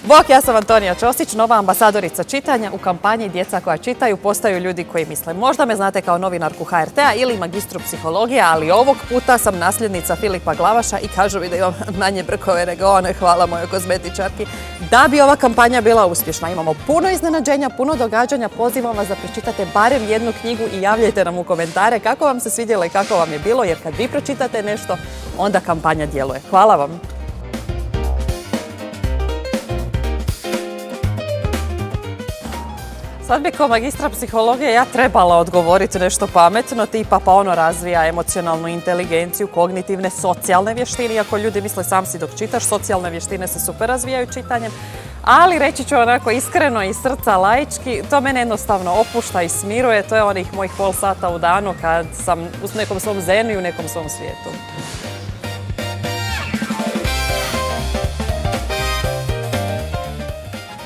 Bok, ja sam Antonija Ćosić, nova ambasadorica čitanja. U kampanji Djeca koja čitaju postaju ljudi koji misle. Možda me znate kao novinarku HRT-a ili magistru psihologije, ali ovog puta sam nasljednica Filipa Glavaša i kažu mi da imam manje brkove nego one, hvala mojoj kozmetičarki. Da bi ova kampanja bila uspješna, imamo puno iznenađenja, puno događanja, pozivam vas da pročitate barem jednu knjigu i javljajte nam u komentare kako vam se svidjelo i kako vam je bilo, jer kad vi pročitate nešto, onda kampanja djeluje. Hvala vam! Sad bi kao magistra psihologije ja trebala odgovoriti nešto pametno, tipa pa ono razvija emocionalnu inteligenciju, kognitivne, socijalne vještine, iako ljudi misle sam si dok čitaš, socijalne vještine se super razvijaju čitanjem, ali reći ću onako iskreno iz srca laički, to mene jednostavno opušta i smiruje, to je onih mojih pol sata u danu kad sam u nekom svom zenu i u nekom svom svijetu.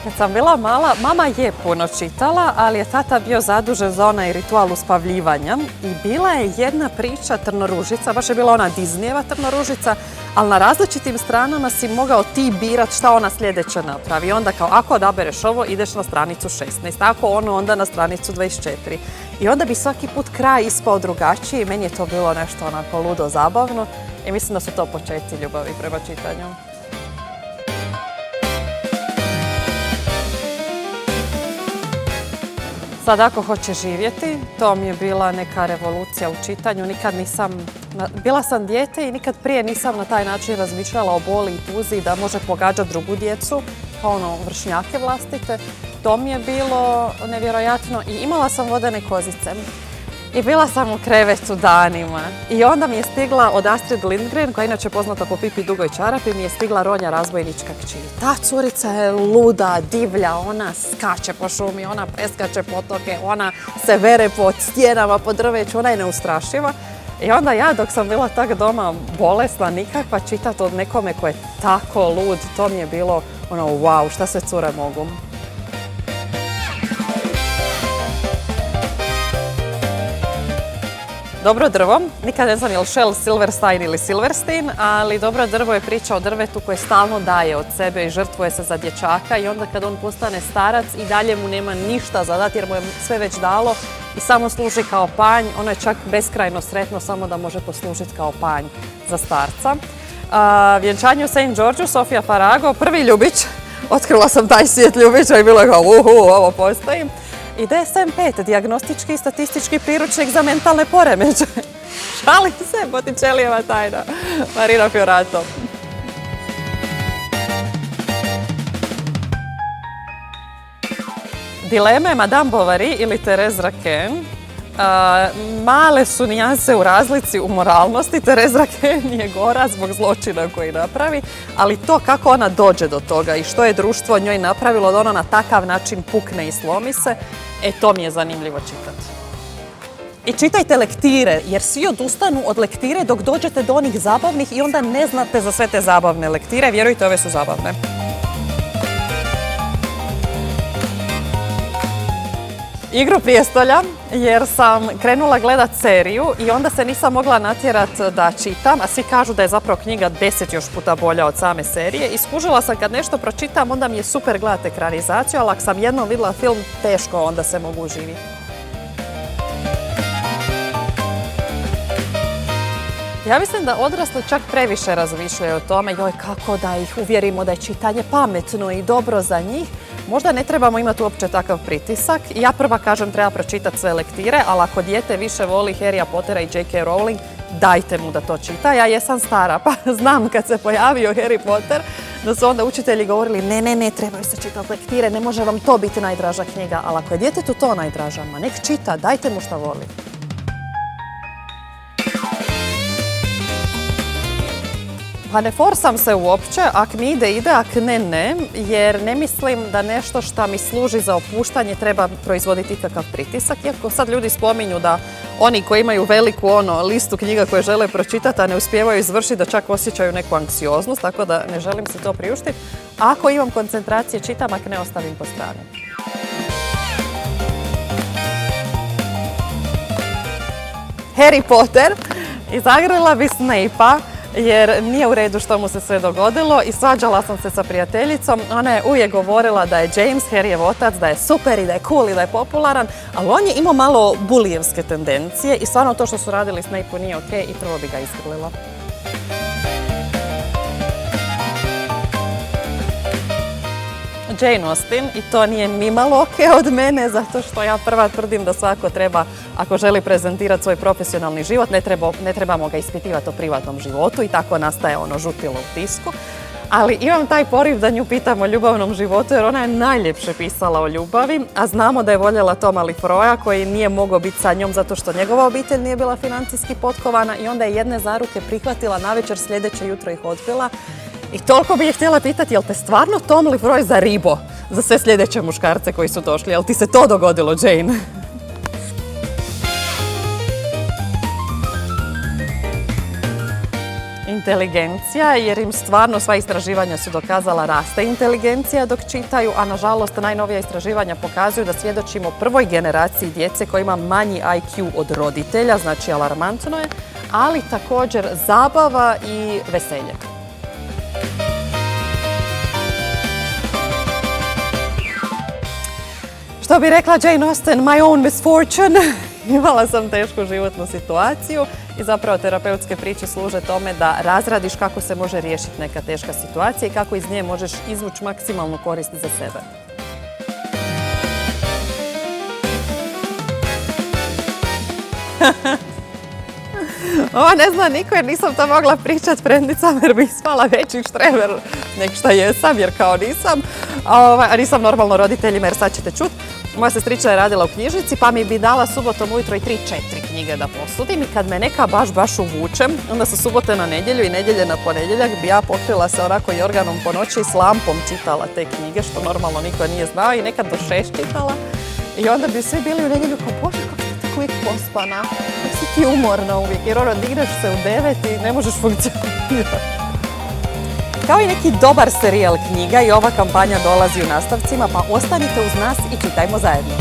Kad sam bila mala, mama je puno čitala, ali je tata bio zadužen za onaj ritual uspavljivanja i bila je jedna priča Trnoružica, baš je bila ona Disneyjeva Trnoružica, ali na različitim stranama si mogao ti birat šta ona sljedeće napravi. I onda kao ako odabereš ovo, ideš na stranicu 16, ako ono, onda na stranicu 24. I onda bi svaki put kraj ispao drugačiji i meni je to bilo nešto onako ludo zabavno i mislim da su to početci ljubavi prema čitanju. Sad ako hoće živjeti, to mi je bila neka revolucija u čitanju. Bila sam dijete i nikad prije nisam na taj način razmišljala o boli i tuzi da može pogađati drugu djecu, kao ono vršnjake vlastite. To mi je bilo nevjerojatno i imala sam vodene kozice. I bila sam u krevetu danima. I onda mi je stigla od Astrid Lindgren, koja je inače poznata po Pipi dugoj čarapi, mi je stigla Ronja razbojnička kći. Ta curica je luda, divlja, ona skače po šumi, ona preskače potoke, ona se vere po stijenama, po drveću, ona je neustrašiva. I onda ja, dok sam bila tak doma bolesna, nikakva, čitati od nekome ko je tako lud, to mi je bilo ono, wow, šta sve cure mogu. Dobro drvo, nikad ne znam je li Shel Silverstein ili Silverstein, ali Dobro drvo je priča o drvetu koje stalno daje od sebe i žrtvuje se za dječaka i onda kad on postane starac i dalje mu nema ništa za dati jer mu je sve već dalo i samo služi kao panj. Ono je čak beskrajno sretno samo da može poslužiti kao panj za starca. Vjenčanje u St. Georgeu, Sofia Farago, prvi ljubić. Otkrila sam taj svijet ljubića i bilo je kao ovo postoji. I DSM-5, dijagnostički i statistički priručnik za mentalne poremećaje. Šalim se, Botticellijeva tajna. Marina Fiorato. Dileme Madame Bovary ili Thérèse Raquin. Male su nijanse u razlici u moralnosti. Thérèse Raquin je gora zbog zločina koji napravi, ali to kako ona dođe do toga i što je društvo njoj napravilo da ona na takav način pukne i slomi se, to mi je zanimljivo čitati. I čitajte lektire, jer svi odustanu od lektire dok dođete do onih zabavnih i onda ne znate za sve te zabavne lektire. Vjerujte, ove su zabavne. Igru prijestolja, jer sam krenula gledat seriju i onda se nisam mogla natjerat da čitam, a svi kažu da je zapravo knjiga 10 još puta bolja od same serije. I skužila sam kad nešto pročitam, onda mi je super gledat ekranizaciju, ali ako sam jednom vidjela film, teško onda se mogu uživiti. Ja mislim da odrasli čak previše razmišljaju o tome, joj kako da ih uvjerimo da je čitanje pametno i dobro za njih. Možda ne trebamo imati uopće takav pritisak. Ja prva kažem treba pročitati sve lektire, ali ako dijete više voli Harrya Pottera i J.K. Rowling, dajte mu da to čita. Ja jesam stara, pa znam kad se pojavio Harry Potter, da su onda učitelji govorili ne, trebaju se čitati lektire, ne može vam to biti najdraža knjiga. Ali ako je djetetu to najdraža, ma nek čita, dajte mu šta voli. Pa ne forsam se uopće, ak mi ide, ak ne, jer ne mislim da nešto što mi služi za opuštanje treba proizvoditi ikakav pritisak. Iako sad ljudi spominju da oni koji imaju veliku listu knjiga koje žele pročitati, a ne uspijevaju izvršiti, da čak osjećaju neku anksioznost, tako da ne želim se to priuštiti. Ako imam koncentracije, čitam, ak ne ostavim po strani. Harry Potter, izagrala bi Snape'a. jer nije u redu što mu se sve dogodilo i svađala sam se sa prijateljicom. Ona je uvijek govorila da je James, Harryjev otac, da je super i da je cool i da je popularan, ali on je imao malo bulijevske tendencije i stvarno to što su radili Snape-u nije okej i prvo bi ga isgrlila. Jane Austen, i to nije nimalo okej od mene, zato što ja prva tvrdim da svako treba, ako želi prezentirati svoj profesionalni život, ne trebamo ga ispitivati o privatnom životu i tako nastaje ono žutilo u tisku. Ali imam taj poriv da nju pitam o ljubavnom životu jer ona je najljepše pisala o ljubavi, a znamo da je voljela Toma Lefroya koji nije mogao biti sa njom zato što njegova obitelj nije bila financijski potkovana i onda je jedne zaruke prihvatila, navečer sljedeće jutro ih odbila. I toliko bi je htjela pitati, jel te stvarno Tom Lefroy zaribo za sve sljedeće muškarce koji su došli? Jel ti se to dogodilo, Jane? Inteligencija, jer im stvarno sva istraživanja su dokazala raste inteligencija dok čitaju, a nažalost najnovija istraživanja pokazuju da svjedočimo prvoj generaciji djece koja ima manji IQ od roditelja, znači alarmantno je, ali također zabava i veselje. Što bi rekla Jane Austen, my own misfortune. Imala sam tešku životnu situaciju i zapravo terapeutske priče služe tome da razradiš kako se može riješiti neka teška situacija i kako iz nje možeš izvući maksimalnu korist za sebe. Ovo ne zna niko jer nisam to mogla pričat frendicama jer bi ispala veći štreber nek šta jesam jer kao nisam. A nisam normalno roditeljima jer sad ćete čut. Moja sestrična je radila u knjižnici pa mi bi dala subotom ujutro i 3-4 knjige da posudim i kad me neka baš uvučem, onda su subote na nedjelju i nedjelje na ponedjeljak bi ja pokrila se onako jorganom po noći i s lampom čitala te knjige što normalno niko nije znao i nekad do 6 čitala. I onda bi svi bili u nedjelju kao bože kako si tako uvijek pospana, kako si ti umorna uvijek jer ono digneš se u 9 i ne možeš funkcionirati. Kao i neki dobar serijal knjiga i ova kampanja dolazi u nastavcima, pa ostanite uz nas i čitajmo zajedno.